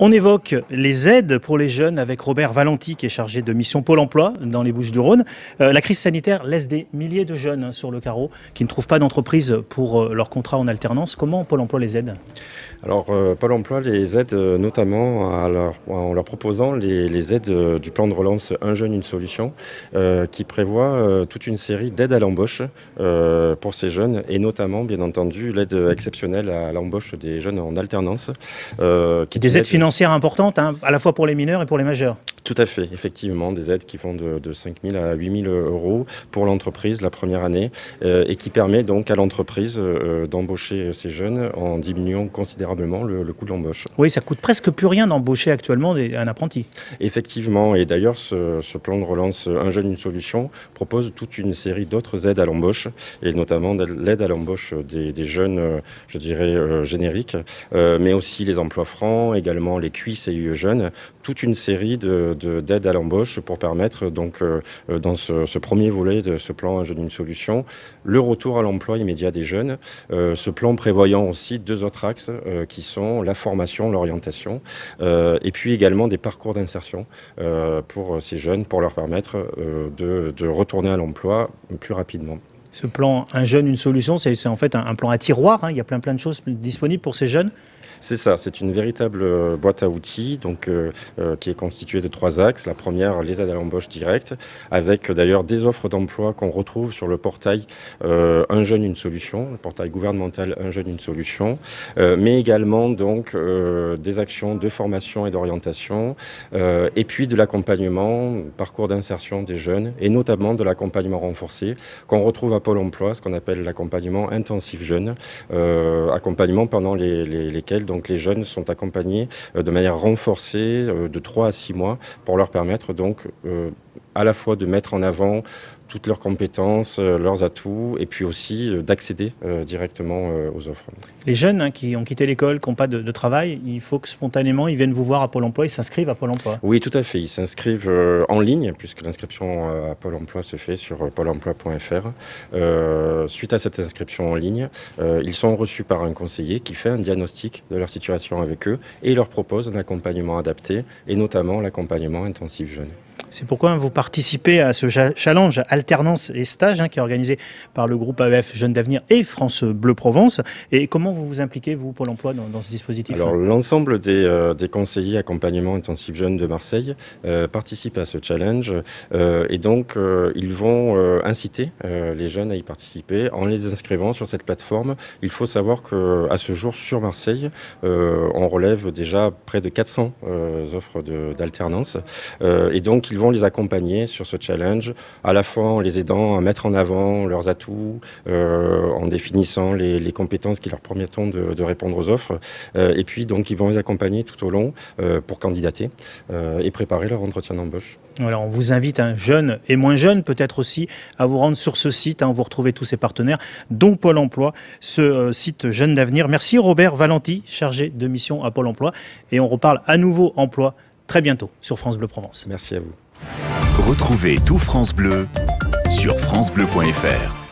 On évoque les aides pour les jeunes avec Robert Valenti, qui est chargé de mission Pôle emploi dans les Bouches-du-Rhône. La crise sanitaire laisse des milliers de jeunes sur le carreau qui ne trouvent pas d'entreprise pour leur contrat en alternance. Comment Pôle emploi les aide ? Alors, Pôle emploi les aide notamment en leur proposant les aides du plan de relance Un jeune, une solution, qui prévoit toute une série d'aides à l'embauche pour ces jeunes, et notamment, bien entendu, l'aide exceptionnelle à l'embauche des jeunes en alternance. Des aides financières importantes, hein, à la fois pour les mineurs et pour les majeurs. Tout à fait, effectivement, des aides qui vont de 5 000 à 8 000 euros pour l'entreprise la première année, et qui permet donc à l'entreprise d'embaucher ces jeunes en diminuant considérablement le coût de l'embauche. Oui, ça coûte presque plus rien d'embaucher actuellement un apprenti. Effectivement, et d'ailleurs ce plan de relance Un jeune, une solution propose toute une série d'autres aides à l'embauche, et notamment l'aide à l'embauche des jeunes, je dirais, génériques, mais aussi les emplois francs, également les QI-CIE jeunes, toute une série d'aides à l'embauche pour permettre donc dans ce premier volet de ce plan Un jeune, une solution, le retour à l'emploi immédiat des jeunes. Ce plan prévoyant aussi deux autres axes qui sont la formation, l'orientation, et puis également des parcours d'insertion pour ces jeunes, pour leur permettre de retourner à l'emploi plus rapidement. Ce plan Un jeune, une solution, c'est en fait un plan à tiroir, hein. Il y a plein de choses disponibles pour ces jeunes. C'est ça, c'est une véritable boîte à outils donc, qui est constituée de trois axes. La première, les aides à l'embauche directe, avec d'ailleurs des offres d'emploi qu'on retrouve sur le portail Un jeune, une solution, le portail gouvernemental Un jeune, une solution, mais également donc, des actions de formation et d'orientation, et puis de l'accompagnement, parcours d'insertion des jeunes, et notamment de l'accompagnement renforcé qu'on retrouve à Pôle emploi, ce qu'on appelle l'accompagnement intensif jeune, accompagnement pendant lesquels donc les jeunes sont accompagnés de manière renforcée de 3 à 6 mois pour leur permettre donc à la fois de mettre en avant toutes leurs compétences, leurs atouts, et puis aussi d'accéder directement aux offres. Les jeunes qui ont quitté l'école, qui n'ont pas de travail, il faut que spontanément ils viennent vous voir à Pôle emploi, ils s'inscrivent à Pôle emploi. Oui, tout à fait. Ils s'inscrivent en ligne, puisque l'inscription à Pôle emploi se fait sur pôle emploi.fr. Suite à cette inscription en ligne, ils sont reçus par un conseiller qui fait un diagnostic de leur situation avec eux et leur propose un accompagnement adapté, et notamment l'accompagnement intensif jeune. C'est pourquoi vous participez à ce challenge alternance et stage qui est organisé par le groupe AEF Jeunes d'Avenir et France Bleu Provence. Et comment vous vous impliquez, vous, Pôle emploi, dans ce dispositif ? Alors, l'ensemble des conseillers accompagnement intensif jeunes de Marseille participent à ce challenge, et donc ils vont inciter les jeunes à y participer en les inscrivant sur cette plateforme. Il faut savoir qu'à ce jour, sur Marseille, on relève déjà près de 400 offres d'alternance, et donc ils vont les accompagner sur ce challenge, à la fois en les aidant à mettre en avant leurs atouts, en définissant les compétences qui leur permettront de répondre aux offres, et puis donc ils vont les accompagner tout au long pour candidater et préparer leur entretien d'embauche. Alors on vous invite, jeunes et moins jeunes peut-être aussi, à vous rendre sur ce site, où vous retrouvez tous ces partenaires, dont Pôle emploi, ce site Jeunes d'Avenir. Merci Robert Valenti, chargé de mission à Pôle emploi, et on reparle à nouveau emploi très bientôt sur France Bleu Provence. Merci à vous. Retrouvez tout France Bleu sur francebleu.fr.